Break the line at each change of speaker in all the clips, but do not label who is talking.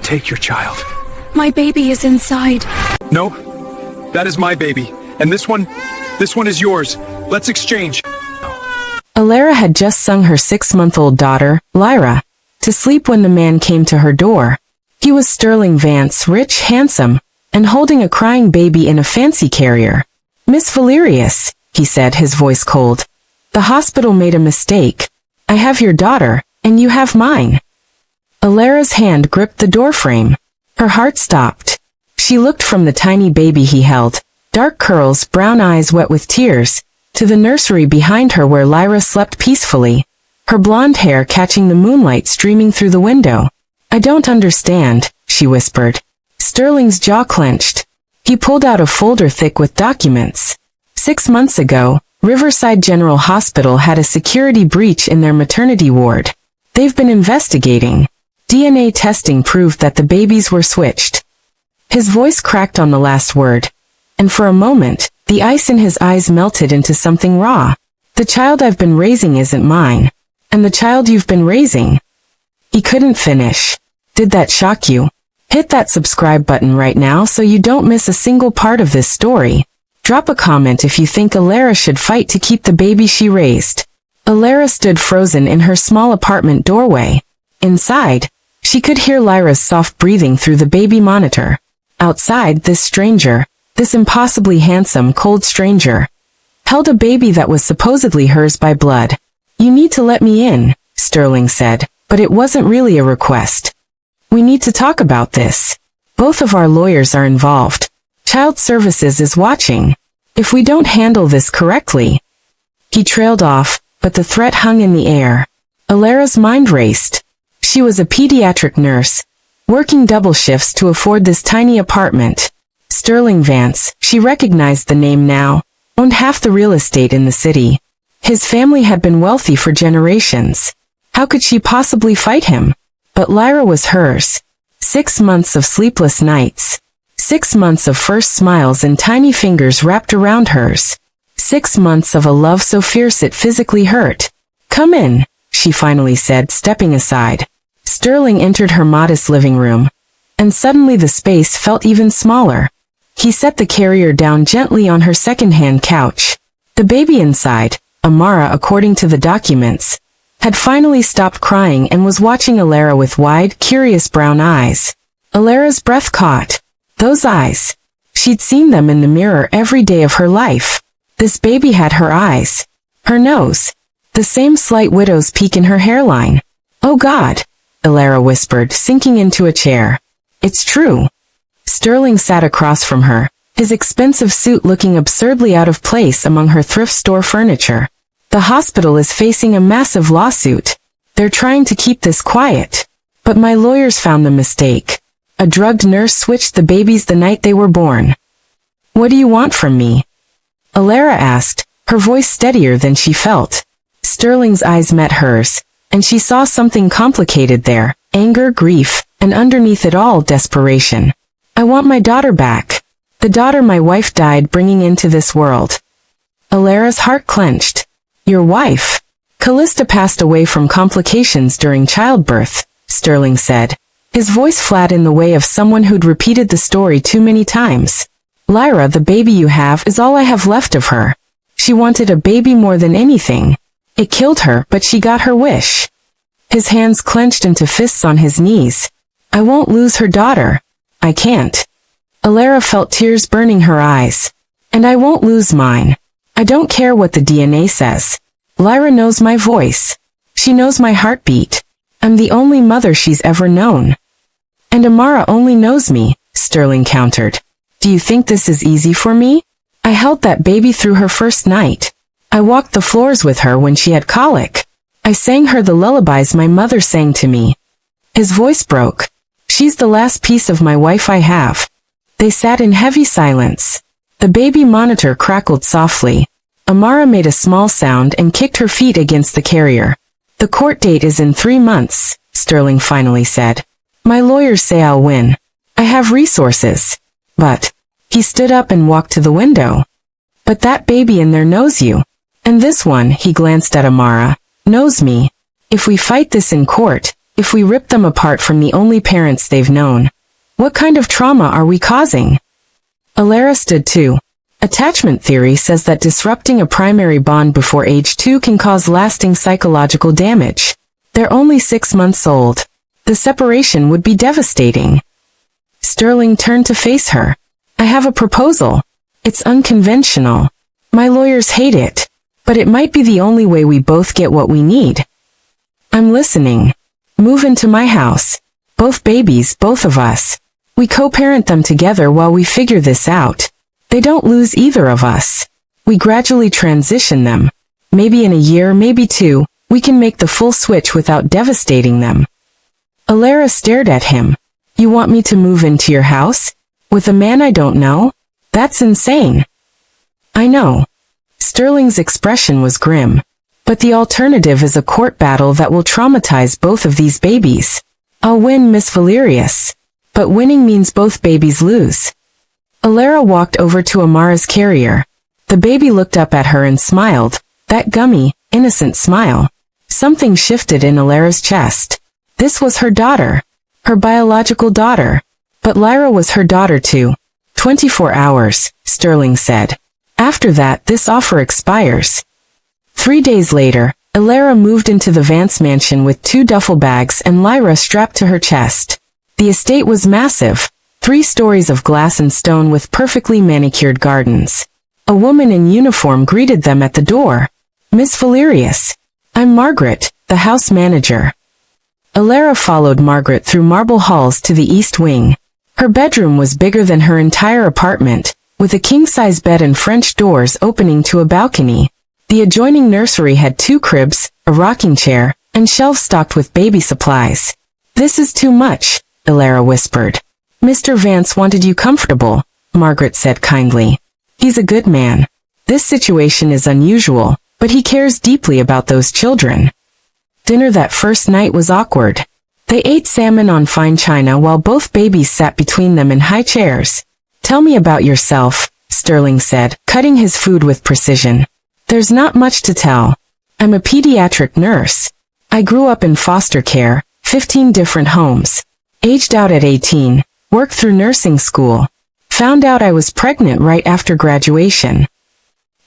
take your child.
My baby is inside.
No, that is my baby. And this one is yours. Let's exchange.
Alara had just sung her 6-month-old daughter, Lyra, to sleep when the man came to her door. He was Sterling Vance, rich, handsome, and holding a crying baby in a fancy carrier. "Miss Valerius," he said, his voice cold. "The hospital made a mistake. I have your daughter, and you have mine." Alara's hand gripped the doorframe. Her heart stopped. She looked from the tiny baby he held, dark curls, brown eyes wet with tears, to the nursery behind her where Lyra slept peacefully, her blonde hair catching the moonlight streaming through the window. "I don't understand," she whispered. Sterling's jaw clenched. He pulled out a folder thick with documents. 6 months ago, Riverside General Hospital had a security breach in their maternity ward. They've been investigating. DNA testing proved that the babies were switched. His voice cracked on the last word, and for a moment, the ice in his eyes melted into something raw. "The child I've been raising isn't mine. And the child you've been raising." He couldn't finish. Did that shock you? Hit that subscribe button right now so you don't miss a single part of this story. Drop a comment if you think Alara should fight to keep the baby she raised. Alara stood frozen in her small apartment doorway. Inside, she could hear Lyra's soft breathing through the baby monitor. Outside, this stranger, this impossibly handsome, cold stranger, held a baby that was supposedly hers by blood. "You need to let me in," Sterling said, but it wasn't really a request. "We need to talk about this. Both of our lawyers are involved. Child Services is watching. If we don't handle this correctly..." He trailed off, but the threat hung in the air. Alara's mind raced. She was a pediatric nurse, working double shifts to afford this tiny apartment. Sterling Vance, she recognized the name now, owned half the real estate in the city. His family had been wealthy for generations. How could she possibly fight him? But Lyra was hers. 6 months of sleepless nights. 6 months of first smiles and tiny fingers wrapped around hers. 6 months of a love so fierce it physically hurt. "Come in," she finally said, stepping aside. Sterling entered her modest living room, and suddenly the space felt even smaller. He set the carrier down gently on her second-hand couch. The baby inside, Amara according to the documents, had finally stopped crying and was watching Alara with wide, curious brown eyes. Alara's breath caught. Those eyes. She'd seen them in the mirror every day of her life. This baby had her eyes. Her nose. The same slight widow's peak in her hairline. "Oh God," Alara whispered, sinking into a chair. "It's true." Sterling sat across from her, his expensive suit looking absurdly out of place among her thrift store furniture. "The hospital is facing a massive lawsuit. They're trying to keep this quiet. But my lawyers found the mistake. A drugged nurse switched the babies the night they were born." "What do you want from me?" Alara asked, her voice steadier than she felt. Sterling's eyes met hers, and she saw something complicated there, anger, grief, and underneath it all, desperation. "I want my daughter back. The daughter my wife died bringing into this world." Alara's heart clenched. "Your wife? Callista passed away from complications during childbirth," Sterling said, his voice flat in the way of someone who'd repeated the story too many times. "Lyra, the baby you have, is all I have left of her. She wanted a baby more than anything. It killed her, but she got her wish." His hands clenched into fists on his knees. "I won't lose her daughter. I can't." Alara felt tears burning her eyes. "And I won't lose mine. I don't care what the DNA says. Lyra knows my voice. She knows my heartbeat. I'm the only mother she's ever known." "And Amara only knows me," Sterling countered. "Do you think this is easy for me? I held that baby through her first night. I walked the floors with her when she had colic. I sang her the lullabies my mother sang to me." His voice broke. "She's the last piece of my wife I have." They sat in heavy silence. The baby monitor crackled softly. Amara made a small sound and kicked her feet against the carrier. "The court date is in 3 months, Sterling finally said. "My lawyers say I'll win. I have resources. But..." He stood up and walked to the window. "But that baby in there knows you. And this one," he glanced at Amara, "knows me. If we fight this in court, If we rip them apart from the only parents they've known, what kind of trauma are we causing? Alara stood too. Attachment theory says that disrupting a primary bond before age 2 can cause lasting psychological damage. They're only 6 months old. The separation would be devastating. Sterling turned to face her. I have a proposal. It's unconventional. My lawyers hate it, but it might be the only way we both get what we need. I'm listening. Move into my house. Both babies, both of us. We co-parent them together while we figure this out. They don't lose either of us. We gradually transition them. Maybe in a year, maybe 2, we can make the full switch without devastating them. Alara stared at him. You want me to move into your house? With a man I don't know? That's insane. I know. Sterling's expression was grim. But the alternative is a court battle that will traumatize both of these babies. I'll win, Miss Valerius. But winning means both babies lose. Alara walked over to Amara's carrier. The baby looked up at her and smiled. That gummy, innocent smile. Something shifted in Alara's chest. This was her daughter. Her biological daughter. But Lyra was her daughter too. 24 hours, Sterling said. After that, this offer expires. 3 days later, Alara moved into the Vance mansion with 2 duffel bags and Lyra strapped to her chest. The estate was massive. 3 stories of glass and stone with perfectly manicured gardens. A woman in uniform greeted them at the door. Miss Valerius. I'm Margaret, the house manager. Alara followed Margaret through marble halls to the east wing. Her bedroom was bigger than her entire apartment, with a king-size bed and French doors opening to a balcony. The adjoining nursery had 2 cribs, a rocking chair, and shelves stocked with baby supplies. This is too much, Alara whispered. Mr. Vance wanted you comfortable, Margaret said kindly. He's a good man. This situation is unusual, but he cares deeply about those children. Dinner that first night was awkward. They ate salmon on fine china while both babies sat between them in high chairs. Tell me about yourself, Sterling said, cutting his food with precision. There's not much to tell. I'm a pediatric nurse. I grew up in foster care, 15 different homes. Aged out at 18, worked through nursing school. Found out I was pregnant right after graduation.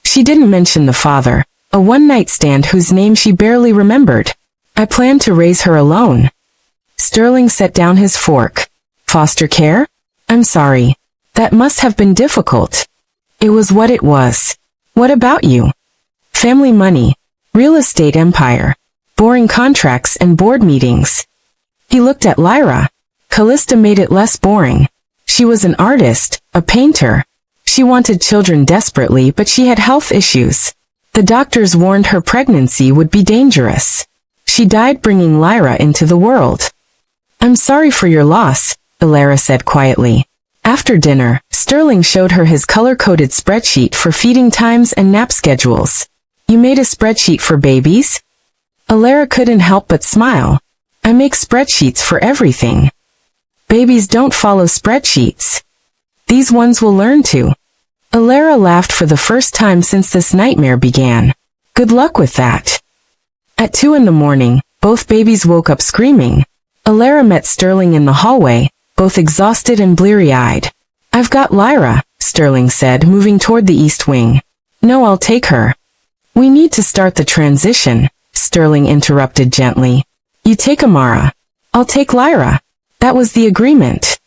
She didn't mention the father, a one-night stand whose name she barely remembered. I planned to raise her alone. Sterling set down his fork. Foster care? I'm sorry. That must have been difficult. It was what it was. What about you? Family money, real estate empire, boring contracts and board meetings. He looked at Lyra. Callista made it less boring. She was an artist, a painter. She wanted children desperately, but she had health issues. The doctors warned her pregnancy would be dangerous. She died bringing Lyra into the world. I'm sorry for your loss, Alara said quietly. After dinner, Sterling showed her his color-coded spreadsheet for feeding times and nap schedules. You made a spreadsheet for babies? Alara couldn't help but smile. I make spreadsheets for everything. Babies don't follow spreadsheets. These ones will learn to. Alara laughed for the first time since this nightmare began. Good luck with that. At 2 in the morning, both babies woke up screaming. Alara met Sterling in the hallway, both exhausted and bleary-eyed. I've got Lyra, Sterling said, moving toward the east wing. No, I'll take her. We need to start the transition, Sterling interrupted gently. You take Amara. I'll take Lyra. That was the agreement.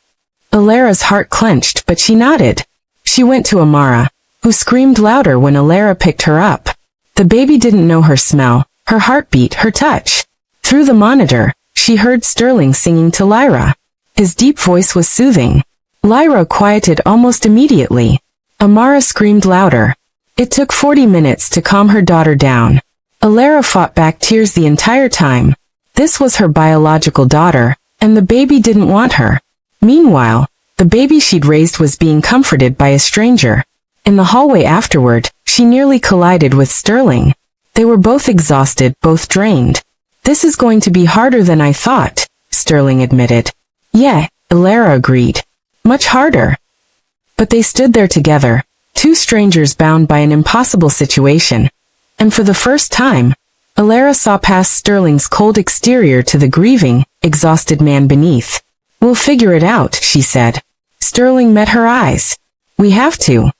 Alara's heart clenched, but she nodded. She went to Amara, who screamed louder when Alara picked her up. The baby didn't know her smell, her heartbeat, her touch. Through the monitor, she heard Sterling singing to Lyra. His deep voice was soothing. Lyra quieted almost immediately. Amara screamed louder. It took 40 minutes to calm her daughter down. Alara fought back tears the entire time. This was her biological daughter, and the baby didn't want her. Meanwhile, the baby she'd raised was being comforted by a stranger. In the hallway afterward, she nearly collided with Sterling. They were both exhausted, both drained. This is going to be harder than I thought, Sterling admitted. Yeah, Alara agreed. Much harder. But they stood there together, two strangers bound by an impossible situation. And for the first time, Alara saw past Sterling's cold exterior to the grieving, exhausted man beneath. We'll figure it out, she said. Sterling met her eyes. We have to.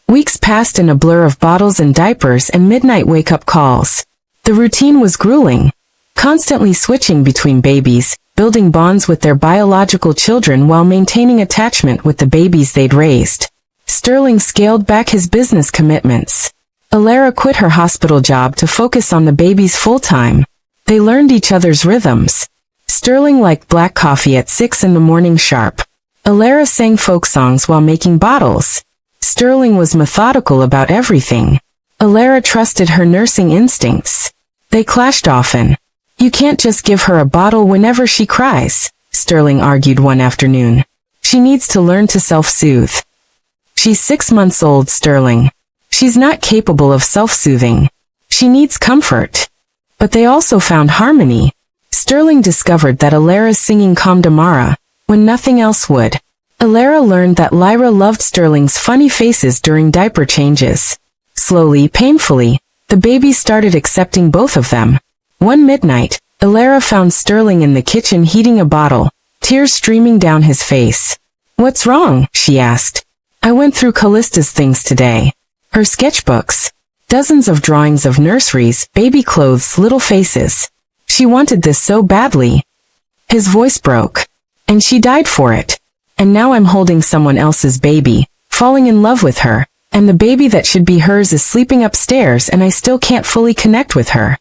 Weeks passed in a blur of bottles and diapers and midnight wake-up calls. The routine was grueling. Constantly switching between babies, building bonds with their biological children while maintaining attachment with the babies they'd raised. Sterling scaled back his business commitments. Alara quit her hospital job to focus on the babies full-time. They learned each other's rhythms. Sterling liked black coffee at 6 in the morning sharp. Alara sang folk songs while making bottles. Sterling was methodical about everything. Alara trusted her nursing instincts. They clashed often. You can't just give her a bottle whenever she cries, Sterling argued one afternoon. She needs to learn to self-soothe. She's 6 months old, Sterling. She's not capable of self-soothing. She needs comfort. But they also found harmony. Sterling discovered that Alara's singing calmed Amara, when nothing else would. Alara learned that Lyra loved Sterling's funny faces during diaper changes. Slowly, painfully, the babies started accepting both of them. One midnight, Alara found Sterling in the kitchen heating a bottle, tears streaming down his face. What's wrong? She asked. I went through Callista's things today. Her sketchbooks. Dozens of drawings of nurseries, baby clothes, little faces. She wanted this so badly. His voice broke. And she died for it. And now I'm holding someone else's baby, falling in love with her, and the baby that should be hers is sleeping upstairs and I still can't fully connect with her.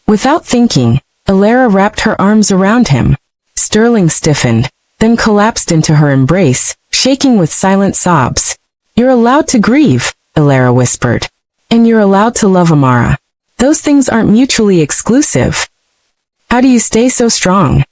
Without thinking, Alara wrapped her arms around him. Sterling stiffened, then collapsed into her embrace, shaking with silent sobs. You're allowed to grieve, Alara whispered. And you're allowed to love Amara. Those things aren't mutually exclusive. How do you stay so strong?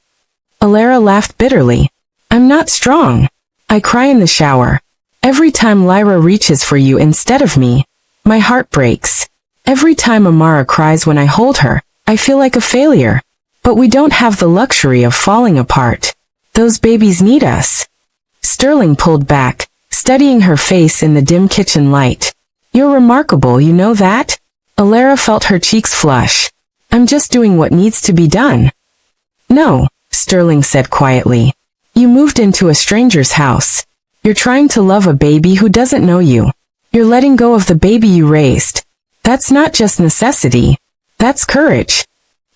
Alara laughed bitterly. I'm not strong. I cry in the shower. Every time Lyra reaches for you instead of me, my heart breaks. Every time Amara cries when I hold her, I feel like a failure. But we don't have the luxury of falling apart. Those babies need us. Sterling pulled back, studying her face in the dim kitchen light. You're remarkable, you know that? Alara felt her cheeks flush. I'm just doing what needs to be done. No, Sterling said quietly. You moved into a stranger's house. You're trying to love a baby who doesn't know you. You're letting go of the baby you raised. That's not just necessity. That's courage.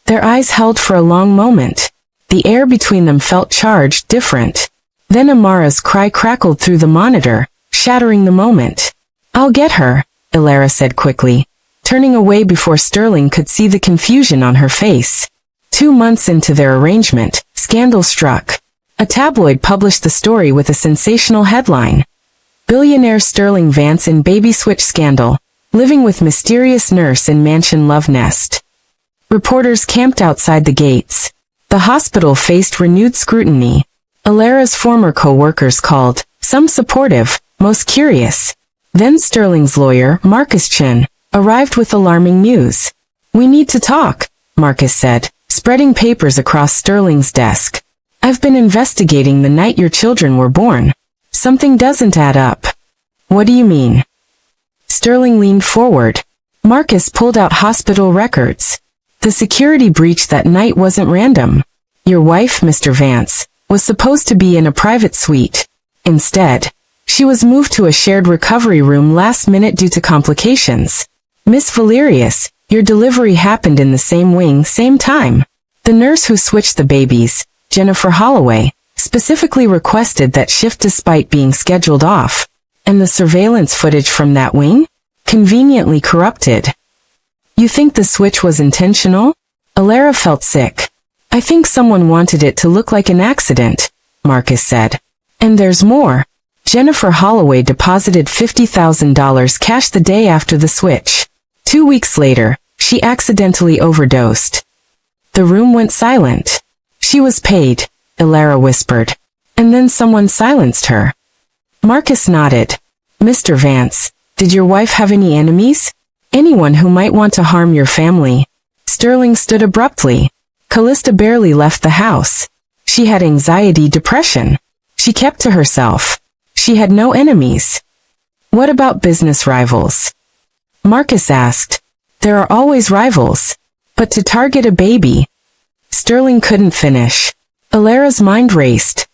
Their eyes held for a long moment. The air between them felt charged, different. Then Amara's cry crackled through the monitor, shattering the moment. I'll get her, Alara said quickly, turning away before Sterling could see the confusion on her face. 2 months into their arrangement, scandal struck. A tabloid published the story with a sensational headline. Billionaire Sterling Vance in baby switch scandal, living with mysterious nurse in mansion love nest. Reporters camped outside the gates. The hospital faced renewed scrutiny. Alara's former co-workers called, some supportive, most curious. Then Sterling's lawyer, Marcus Chin, arrived with alarming news. We need to talk, Marcus said, spreading papers across Sterling's desk. I've been investigating the night your children were born. Something doesn't add up. What do you mean? Sterling leaned forward. Marcus pulled out hospital records. The security breach that night wasn't random. Your wife, Mr. Vance, was supposed to be in a private suite. Instead, she was moved to a shared recovery room last minute due to complications. Miss Valerius, your delivery happened in the same wing, same time. The nurse who switched the babies, Jennifer Holloway, specifically requested that shift despite being scheduled off. And the surveillance footage from that wing? Conveniently corrupted. You think the switch was intentional? Alara felt sick. I think someone wanted it to look like an accident, Marcus said. And there's more. Jennifer Holloway deposited $50,000 cash the day after the switch. 2 weeks later, she accidentally overdosed. The room went silent. She was paid, Alara whispered. And then someone silenced her. Marcus nodded. Mr. Vance, did your wife have any enemies? Anyone who might want to harm your family? Sterling stood abruptly. Callista barely left the house. She had anxiety, depression. She kept to herself. She had no enemies. What about business rivals? Marcus asked. There are always rivals. But to target a baby. Sterling couldn't finish. Alara's mind raced.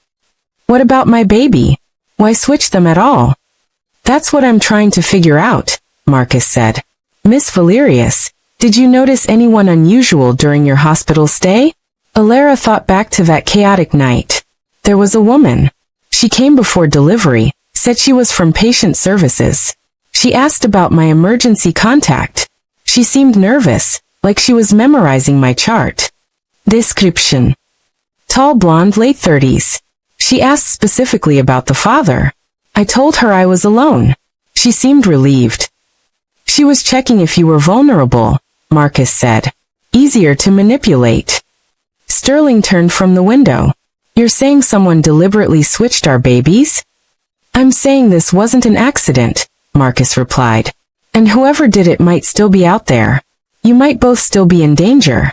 What about my baby? Why switch them at all? That's what I'm trying to figure out, Marcus said. Miss Valerius, did you notice anyone unusual during your hospital stay? Alara thought back to that chaotic night. There was a woman. She came before delivery, said she was from patient services. She asked about my emergency contact. She seemed nervous, like she was memorizing my chart. Description. Tall blonde, late 30s. She asked specifically about the father. I told her I was alone. She seemed relieved. She was checking if you were vulnerable, Marcus said. Easier to manipulate. Sterling turned from the window. You're saying someone deliberately switched our babies? I'm saying this wasn't an accident, Marcus replied. And whoever did it might still be out there. You might both still be in danger.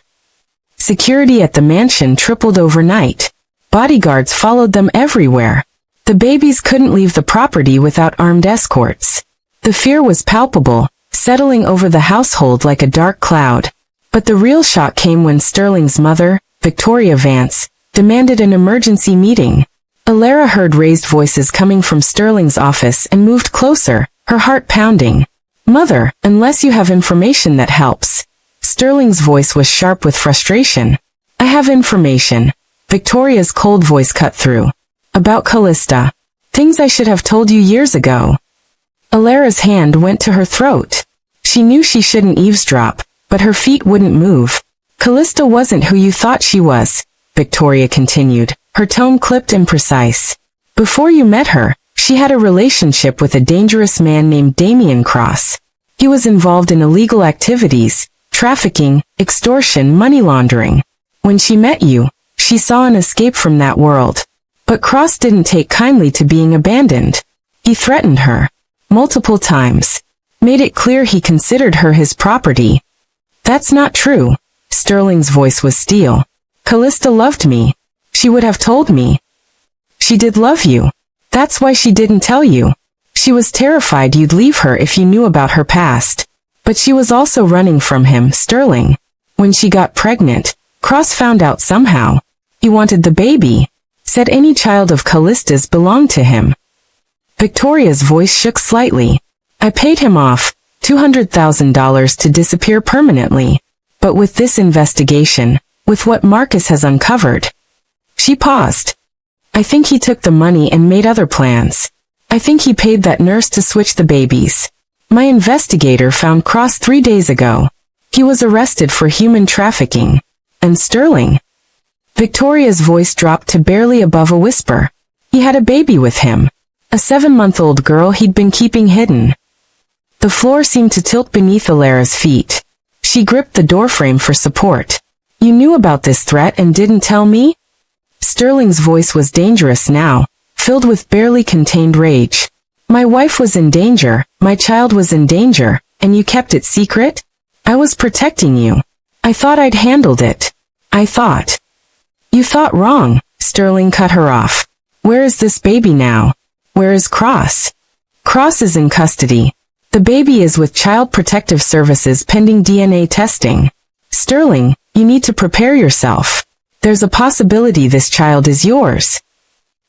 Security at the mansion tripled overnight. Bodyguards followed them everywhere. The babies couldn't leave the property without armed escorts. The fear was palpable, settling over the household like a dark cloud. But the real shock came when Sterling's mother, Victoria Vance, demanded an emergency meeting. Alara heard raised voices coming from Sterling's office and moved closer, her heart pounding. Mother, unless you have information that helps. Sterling's voice was sharp with frustration. I have information. Victoria's cold voice cut through. About Callista. Things I should have told you years ago. Alara's hand went to her throat. She knew she shouldn't eavesdrop, but her feet wouldn't move. Callista wasn't who you thought she was, Victoria continued, her tone clipped and precise. Before you met her, she had a relationship with a dangerous man named Damien Cross. He was involved in illegal activities, trafficking, extortion, money laundering. When she met you, she saw an escape from that world. But Cross didn't take kindly to being abandoned. He threatened her. Multiple times. Made it clear he considered her his property. That's not true. Sterling's voice was steel. Callista loved me. She would have told me. She did love you. That's why she didn't tell you. She was terrified you'd leave her if you knew about her past. But she was also running from him, Sterling. When she got pregnant, Cross found out somehow. He wanted the baby. Said any child of Callista's belonged to him. Victoria's voice shook slightly. I paid him off, $200,000 to disappear permanently. But with this investigation, with what Marcus has uncovered. She paused. I think he took the money and made other plans. I think he paid that nurse to switch the babies. My investigator found Cross 3 days ago. He was arrested for human trafficking. And Sterling? Victoria's voice dropped to barely above a whisper. He had a baby with him. A 7-month-old girl he'd been keeping hidden. The floor seemed to tilt beneath Alara's feet. She gripped the doorframe for support. You knew about this threat and didn't tell me? Sterling's voice was dangerous now, filled with barely contained rage. My wife was in danger, my child was in danger, and you kept it secret? I was protecting you. I thought I'd handled it. I thought. You thought wrong, Sterling cut her off. Where is this baby now? Where is Cross? Cross is in custody. The baby is with Child Protective Services pending DNA testing. Sterling, you need to prepare yourself. There's a possibility this child is yours.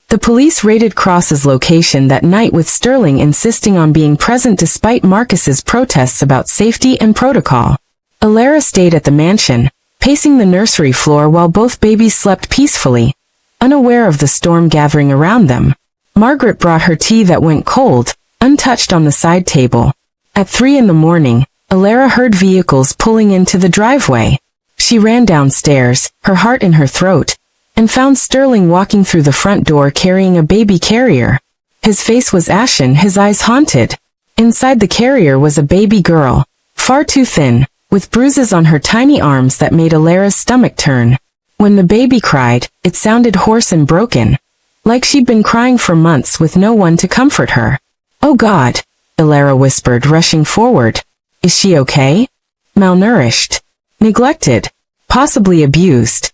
The police raided Cross's location that night with Sterling insisting on being present despite Marcus's protests about safety and protocol. Alara stayed at the mansion, pacing the nursery floor while both babies slept peacefully, unaware of the storm gathering around them. Margaret brought her tea that went cold, untouched on the side table. At 3 in the morning, Alara heard vehicles pulling into the driveway. She ran downstairs, her heart in her throat, and found Sterling walking through the front door carrying a baby carrier. His face was ashen, his eyes haunted. Inside the carrier was a baby girl, far too thin, with bruises on her tiny arms that made Alara's stomach turn. When the baby cried, it sounded hoarse and broken, like she'd been crying for months with no one to comfort her. Oh God, Alara whispered, rushing forward. Is she okay? Malnourished. Neglected. Possibly abused.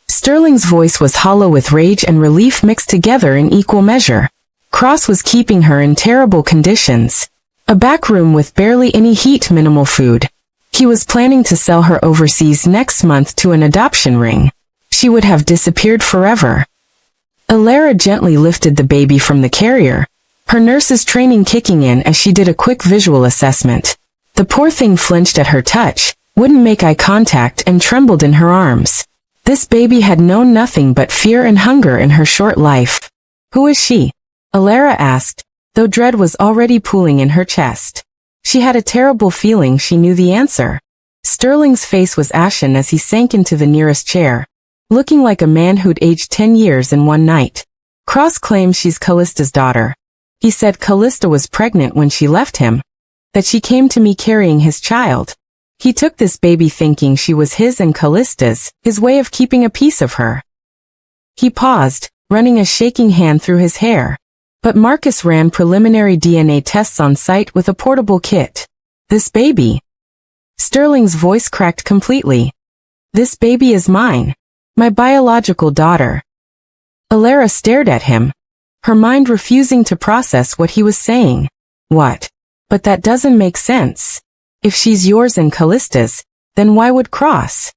Sterling's voice was hollow with rage and relief mixed together in equal measure. Cross was keeping her in terrible conditions. A back room with barely any heat, minimal food. He was planning to sell her overseas next month to an adoption ring. she would have disappeared forever. Alara gently lifted the baby from the carrier, her nurse's training kicking in as she did a quick visual assessment. The poor thing flinched at her touch, wouldn't make eye contact, and trembled in her arms. This baby had known nothing but fear and hunger in her short life. "Who is she?" Alara asked, though dread was already pooling in her chest. She had a terrible feeling she knew the answer. Sterling's face was ashen as he sank into the nearest chair, looking like a man who'd aged 10 years in one night. "Cross claims she's Callista's daughter. He said Callista was pregnant when she left him, that she came to me carrying his child. He took this baby thinking she was his and Callista's, his way of keeping a piece of her." He paused, running a shaking hand through his hair. But Marcus ran preliminary DNA tests on site with a portable kit. "This baby?" Sterling's voice cracked completely. "This baby is mine. My biological daughter." Alara stared at him, her mind refusing to process what he was saying. "What? But that doesn't make sense. If she's yours and Callista's, then why would Cross?"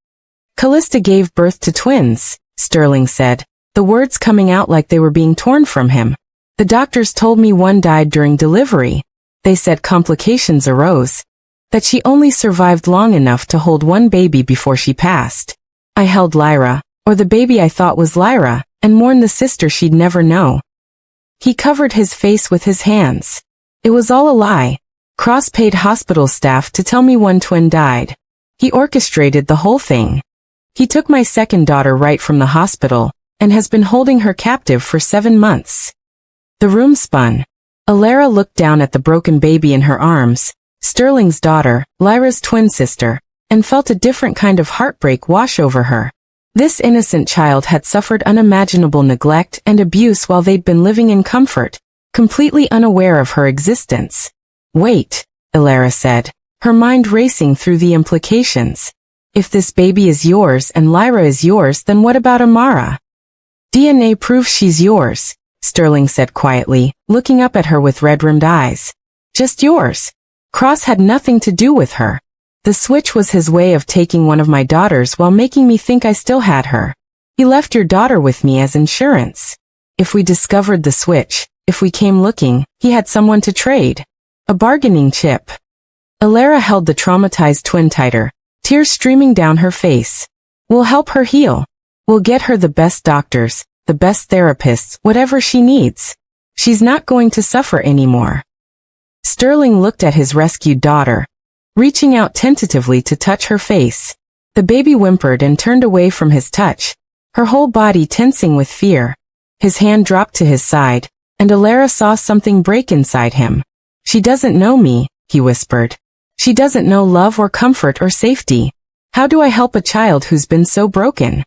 "Callista gave birth to twins," Sterling said, the words coming out like they were being torn from him. "The doctors told me one died during delivery. They said complications arose, that she only survived long enough to hold one baby before she passed. I held Lyra, or the baby I thought was Lyra, and mourned the sister she'd never know." He covered his face with his hands. "It was all a lie. Cross paid hospital staff to tell me one twin died. He orchestrated the whole thing. He took my second daughter right from the hospital, and has been holding her captive for 7 months." The room spun. Alara looked down at the broken baby in her arms, Sterling's daughter, Lyra's twin sister, and felt a different kind of heartbreak wash over her. This innocent child had suffered unimaginable neglect and abuse while they'd been living in comfort, completely unaware of her existence. "Wait," Alara said, her mind racing through the implications. "If this baby is yours and Lyra is yours, then what about Amara?" "DNA proves she's yours," Sterling said quietly, looking up at her with red-rimmed eyes. "Just yours. Cross had nothing to do with her. The switch was his way of taking one of my daughters while making me think I still had her. He left your daughter with me as insurance. If we discovered the switch, if we came looking, he had someone to trade. A bargaining chip." Alara held the traumatized twin tighter, tears streaming down her face. "We'll help her heal. We'll get her the best doctors, the best therapists, whatever she needs. She's not going to suffer anymore." Sterling looked at his rescued daughter, reaching out tentatively to touch her face. The baby whimpered and turned away from his touch, her whole body tensing with fear. His hand dropped to his side, and Alara saw something break inside him. "She doesn't know me," he whispered. "She doesn't know love or comfort or safety. How do I help a child who's been so broken?"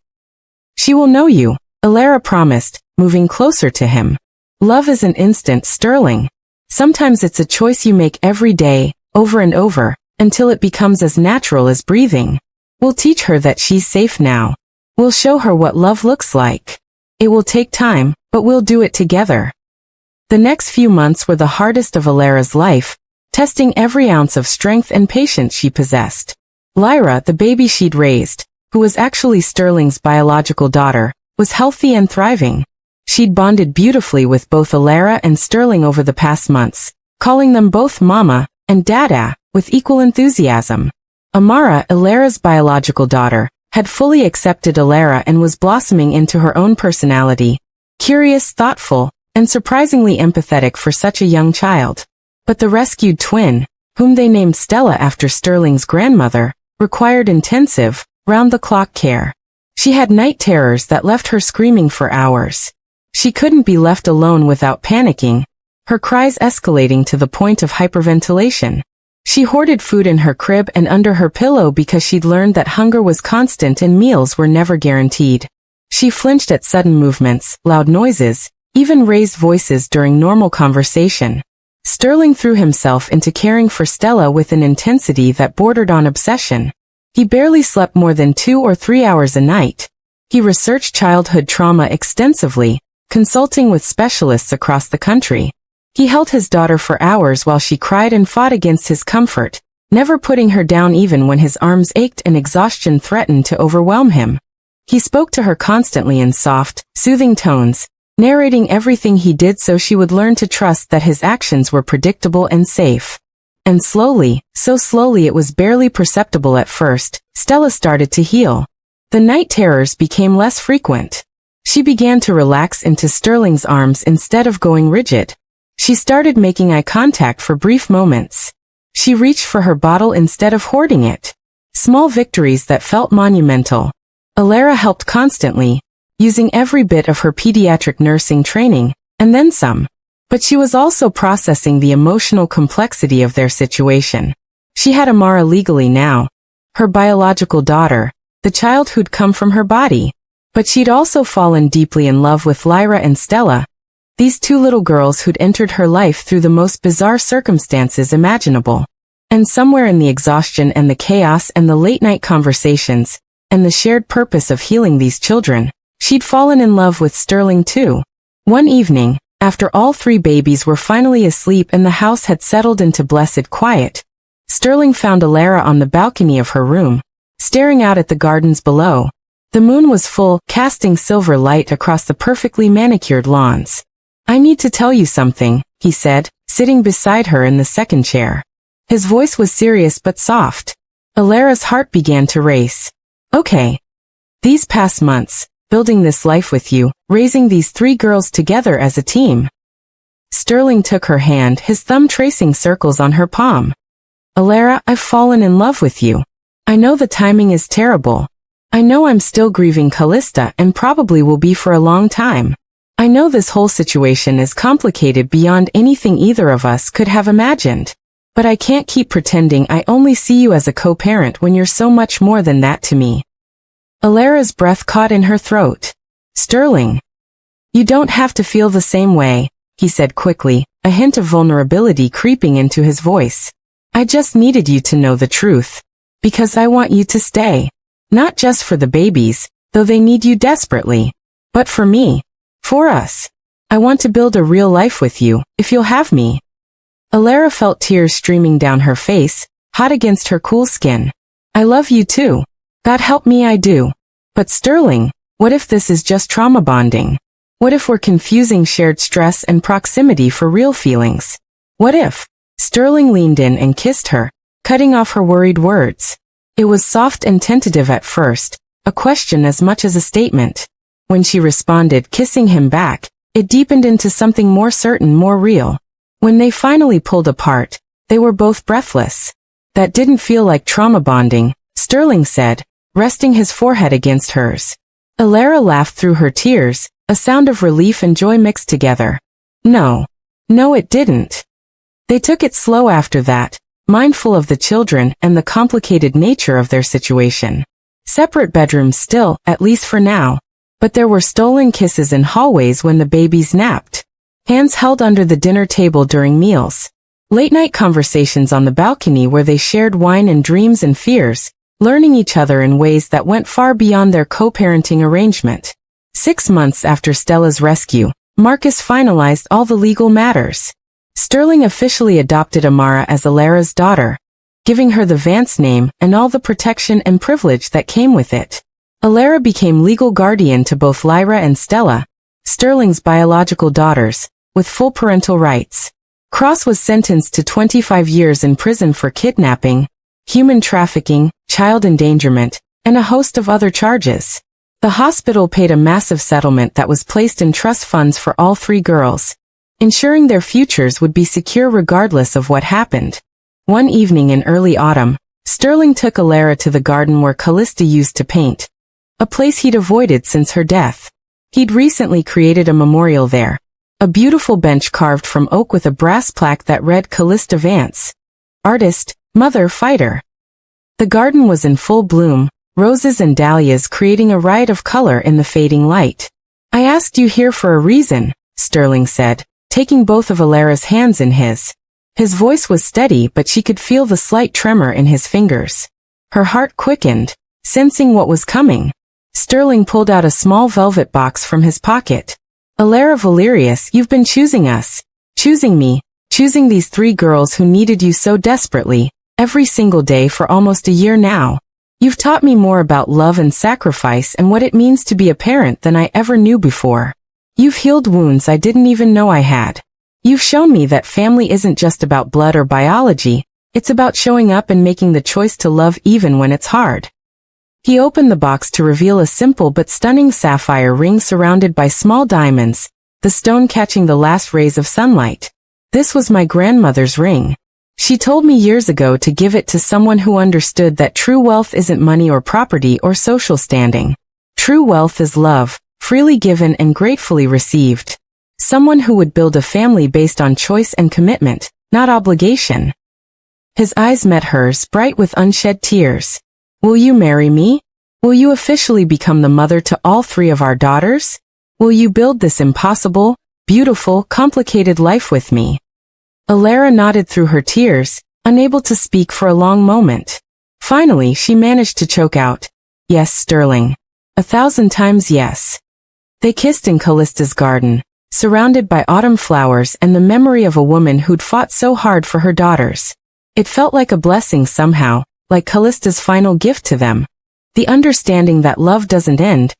"She will know you," Alara promised, moving closer to him. "Love isn't instant, Sterling. Sometimes it's a choice you make every day, over and over, until it becomes as natural as breathing. We'll teach her that she's safe now. We'll show her what love looks like. It will take time, but we'll do it together." The next few months were the hardest of Alara's life, testing every ounce of strength and patience she possessed. Lyra, the baby she'd raised, who was actually Sterling's biological daughter, was healthy and thriving. She'd bonded beautifully with both Alara and Sterling over the past months, calling them both Mama and Dada with equal enthusiasm. Amara, Alara's biological daughter, had fully accepted Alara and was blossoming into her own personality, curious, thoughtful, and surprisingly empathetic for such a young child. But the rescued twin, whom they named Stella after Sterling's grandmother, required intensive, round-the-clock care. She had night terrors that left her screaming for hours. She couldn't be left alone without panicking, her cries escalating to the point of hyperventilation. She hoarded food in her crib and under her pillow because she'd learned that hunger was constant and meals were never guaranteed. She flinched at sudden movements, loud noises, even raised voices during normal conversation. Sterling threw himself into caring for Stella with an intensity that bordered on obsession. He barely slept more than 2 or 3 hours a night. He researched childhood trauma extensively, consulting with specialists across the country. He held his daughter for hours while she cried and fought against his comfort, never putting her down even when his arms ached and exhaustion threatened to overwhelm him. He spoke to her constantly in soft, soothing tones, narrating everything he did so she would learn to trust that his actions were predictable and safe. And slowly, so slowly it was barely perceptible at first, Stella started to heal. The night terrors became less frequent. She began to relax into Sterling's arms instead of going rigid. She started making eye contact for brief moments. She reached for her bottle instead of hoarding it. Small victories that felt monumental. Alara helped constantly, using every bit of her pediatric nursing training, and then some. But she was also processing the emotional complexity of their situation. She had Amara legally now, her biological daughter, the child who'd come from her body. But she'd also fallen deeply in love with Lyra and Stella, these two little girls who'd entered her life through the most bizarre circumstances imaginable. And somewhere in the exhaustion and the chaos and the late-night conversations, and the shared purpose of healing these children, she'd fallen in love with Sterling too. One evening, after all three babies were finally asleep and the house had settled into blessed quiet, Sterling found Alara on the balcony of her room, staring out at the gardens below. The moon was full, casting silver light across the perfectly manicured lawns. "I need to tell you something," he said, sitting beside her in the second chair. His voice was serious but soft. Alara's heart began to race. "Okay. These past months, building this life with you, raising these three girls together as a team." Sterling took her hand, his thumb tracing circles on her palm. "Alara, I've fallen in love with you. I know the timing is terrible. I know I'm still grieving Callista and probably will be for a long time. I know this whole situation is complicated beyond anything either of us could have imagined. But I can't keep pretending I only see you as a co-parent when you're so much more than that to me." Alara's breath caught in her throat. "Sterling. You don't have to feel the same way," he said quickly, a hint of vulnerability creeping into his voice. "I just needed you to know the truth. Because I want you to stay. Not just for the babies, though they need you desperately. But for me. For us. I want to build a real life with you, if you'll have me." Alara felt tears streaming down her face, hot against her cool skin. "I love you too. God help me I do. But Sterling, what if this is just trauma bonding? What if we're confusing shared stress and proximity for real feelings? What if?" Sterling leaned in and kissed her, cutting off her worried words. It was soft and tentative at first, a question as much as a statement. When she responded, kissing him back, it deepened into something more certain, more real. When they finally pulled apart, they were both breathless. "That didn't feel like trauma bonding," Sterling said, resting his forehead against hers. Alara laughed through her tears, a sound of relief and joy mixed together. No, it didn't. They took it slow after that, mindful of the children and the complicated nature of their situation. Separate bedrooms still, at least for now. But there were stolen kisses in hallways when the babies napped. Hands held under the dinner table during meals. Late-night conversations on the balcony where they shared wine and dreams and fears, learning each other in ways that went far beyond their co-parenting arrangement. 6 months after Stella's rescue, Marcus finalized all the legal matters. Sterling officially adopted Amara as Alara's daughter, giving her the Vance name and all the protection and privilege that came with it. Alara became legal guardian to both Lyra and Stella, Sterling's biological daughters, with full parental rights. Cross was sentenced to 25 years in prison for kidnapping, human trafficking, child endangerment, and a host of other charges. The hospital paid a massive settlement that was placed in trust funds for all three girls, ensuring their futures would be secure regardless of what happened. One evening in early autumn, Sterling took Alara to the garden where Callista used to paint, a place he'd avoided since her death. He'd recently created a memorial there, a beautiful bench carved from oak with a brass plaque that read Callista Vance, artist, mother, fighter. The garden was in full bloom, roses and dahlias creating a riot of color in the fading light. "I asked you here for a reason," Sterling said, taking both of Alara's hands in his. His voice was steady, but she could feel the slight tremor in his fingers. Her heart quickened, sensing what was coming. Sterling pulled out a small velvet box from his pocket. "Alara Valerius, you've been choosing us. Choosing me. Choosing these three girls who needed you so desperately, every single day for almost a year now. You've taught me more about love and sacrifice and what it means to be a parent than I ever knew before. You've healed wounds I didn't even know I had. You've shown me that family isn't just about blood or biology, it's about showing up and making the choice to love even when it's hard. He opened the box to reveal a simple but stunning sapphire ring surrounded by small diamonds, the stone catching the last rays of sunlight. This was my grandmother's ring. She told me years ago to give it to someone who understood that true wealth isn't money or property or social standing. True wealth is love, freely given and gratefully received. Someone who would build a family based on choice and commitment, not obligation. His eyes met hers, bright with unshed tears. Will you marry me? Will you officially become the mother to all 3 of our daughters? Will you build this impossible, beautiful, complicated life with me? Alara nodded through her tears, unable to speak for a long moment. Finally, she managed to choke out, "Yes, Sterling. 1,000 times yes." They kissed in Callista's garden, surrounded by autumn flowers and the memory of a woman who'd fought so hard for her daughters. It felt like a blessing somehow, like Callista's final gift to them. The understanding that love doesn't end.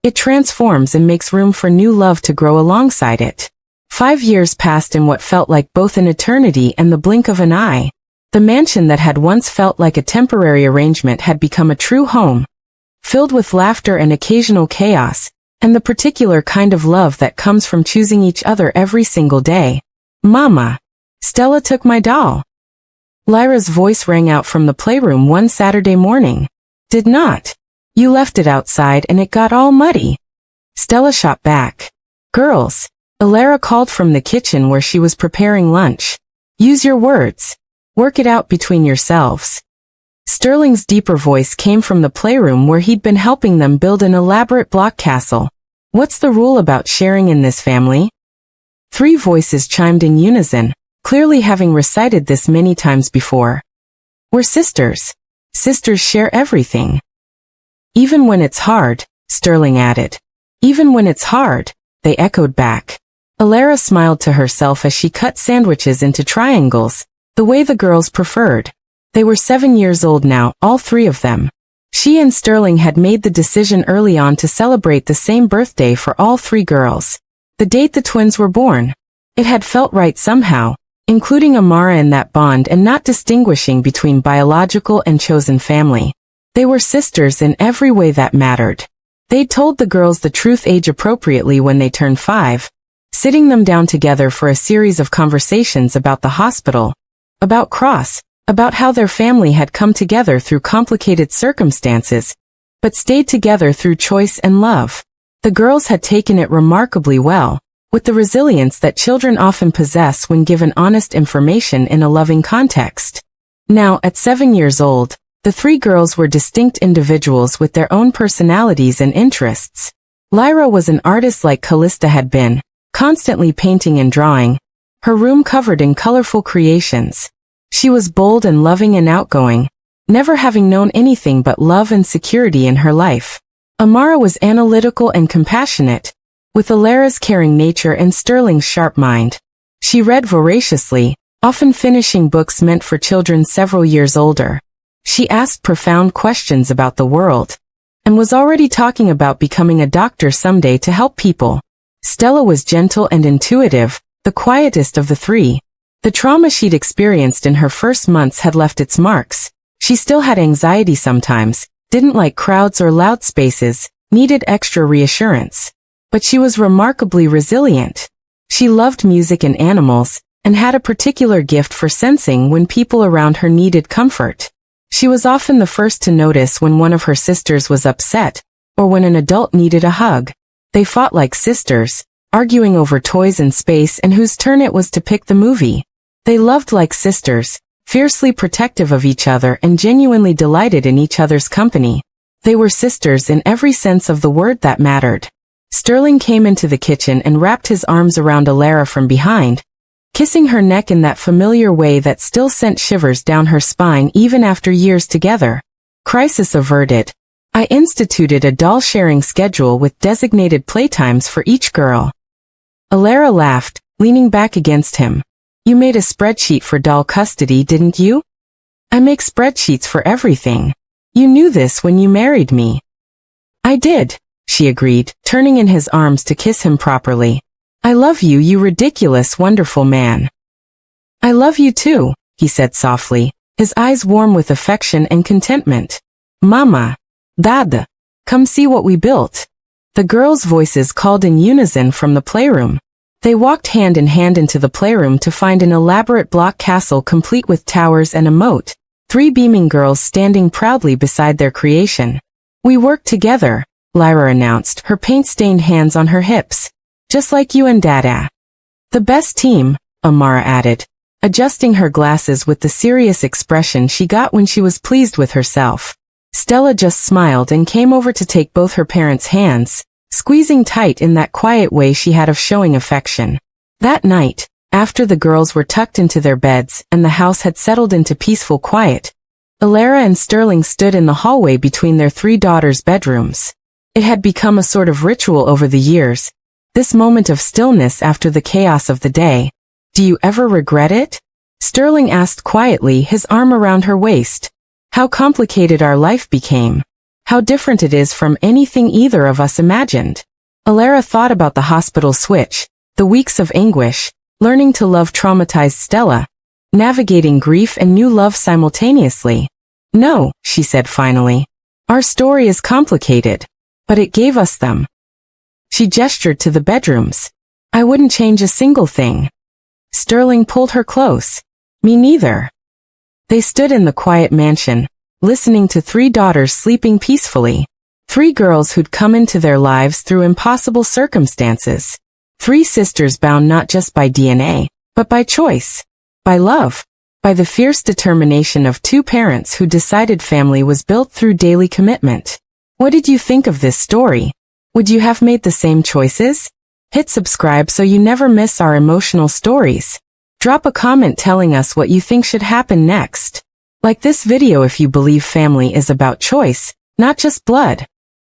It transforms and makes room for new love to grow alongside it. 5 years passed in what felt like both an eternity and the blink of an eye. The mansion that had once felt like a temporary arrangement had become a true home, filled with laughter and occasional chaos, and the particular kind of love that comes from choosing each other every single day. "Mama, Stella took my doll." Lyra's voice rang out from the playroom one Saturday morning. "Did not. You left it outside and it got all muddy." Stella shot back. "Girls," Alara called from the kitchen where she was preparing lunch. "Use your words. Work it out between yourselves." Sterling's deeper voice came from the playroom where he'd been helping them build an elaborate block castle. "What's the rule about sharing in this family?" 3 voices chimed in unison, clearly having recited this many times before. "We're sisters. Sisters share everything." "Even when it's hard," Sterling added. "Even when it's hard," they echoed back. Alara smiled to herself as she cut sandwiches into triangles, the way the girls preferred. They were 7 years old now, all 3 of them. She and Sterling had made the decision early on to celebrate the same birthday for all 3 girls. The date the twins were born. It had felt right somehow, including Amara in that bond and not distinguishing between biological and chosen family. They were sisters in every way that mattered. They told the girls the truth age appropriately when they turned 5, sitting them down together for a series of conversations about the hospital, about Cross, about how their family had come together through complicated circumstances, but stayed together through choice and love. The girls had taken it remarkably well, with the resilience that children often possess when given honest information in a loving context. Now, at 7 years old, the 3 girls were distinct individuals with their own personalities and interests. Lyra was an artist like Callista had been, constantly painting and drawing, her room covered in colorful creations. She was bold and loving and outgoing, never having known anything but love and security in her life. Amara was analytical and compassionate, with Alara's caring nature and Sterling's sharp mind. She read voraciously, often finishing books meant for children several years older. She asked profound questions about the world, and was already talking about becoming a doctor someday to help people. Stella was gentle and intuitive, the quietest of the 3. The trauma she'd experienced in her first months had left its marks. She still had anxiety sometimes, didn't like crowds or loud spaces, needed extra reassurance. But she was remarkably resilient. She loved music and animals, and had a particular gift for sensing when people around her needed comfort. She was often the first to notice when one of her sisters was upset, or when an adult needed a hug. They fought like sisters, arguing over toys and space and whose turn it was to pick the movie. They loved like sisters, fiercely protective of each other and genuinely delighted in each other's company. They were sisters in every sense of the word that mattered. Sterling came into the kitchen and wrapped his arms around Alara from behind, kissing her neck in that familiar way that still sent shivers down her spine even after years together. Crisis averted. I instituted a doll sharing schedule with designated playtimes for each girl. Alara laughed, leaning back against him. You made a spreadsheet for doll custody, didn't you? I make spreadsheets for everything. You knew this when you married me. I did, she agreed, turning in his arms to kiss him properly. I love you, you ridiculous, wonderful man. I love you too, he said softly, his eyes warm with affection and contentment. Mama. Dad. Come see what we built. The girls' voices called in unison from the playroom. They walked hand in hand into the playroom to find an elaborate block castle complete with towers and a moat, 3 beaming girls standing proudly beside their creation. We worked together, Lyra announced, her paint-stained hands on her hips. Just like you and Dada. The best team, Amara added, adjusting her glasses with the serious expression she got when she was pleased with herself. Stella just smiled and came over to take both her parents' hands, squeezing tight in that quiet way she had of showing affection. That night, after the girls were tucked into their beds and the house had settled into peaceful quiet, Alara and Sterling stood in the hallway between their 3 daughters' bedrooms. It had become a sort of ritual over the years, this moment of stillness after the chaos of the day. Do you ever regret it? Sterling asked quietly, his arm around her waist. How complicated our life became. How different it is from anything either of us imagined. Alara thought about the hospital switch, the weeks of anguish, learning to love traumatized Stella, navigating grief and new love simultaneously. No, she said finally. Our story is complicated, but it gave us them. She gestured to the bedrooms. I wouldn't change a single thing. Sterling pulled her close. Me neither. They stood in the quiet mansion, listening to 3 daughters sleeping peacefully. 3 girls who'd come into their lives through impossible circumstances. 3 sisters bound not just by DNA, but by choice, by love, by the fierce determination of 2 parents who decided family was built through daily commitment. What did you think of this story? Would you have made the same choices? Hit subscribe so you never miss our emotional stories. Drop a comment telling us what you think should happen next. Like this video if you believe family is about choice, not just blood.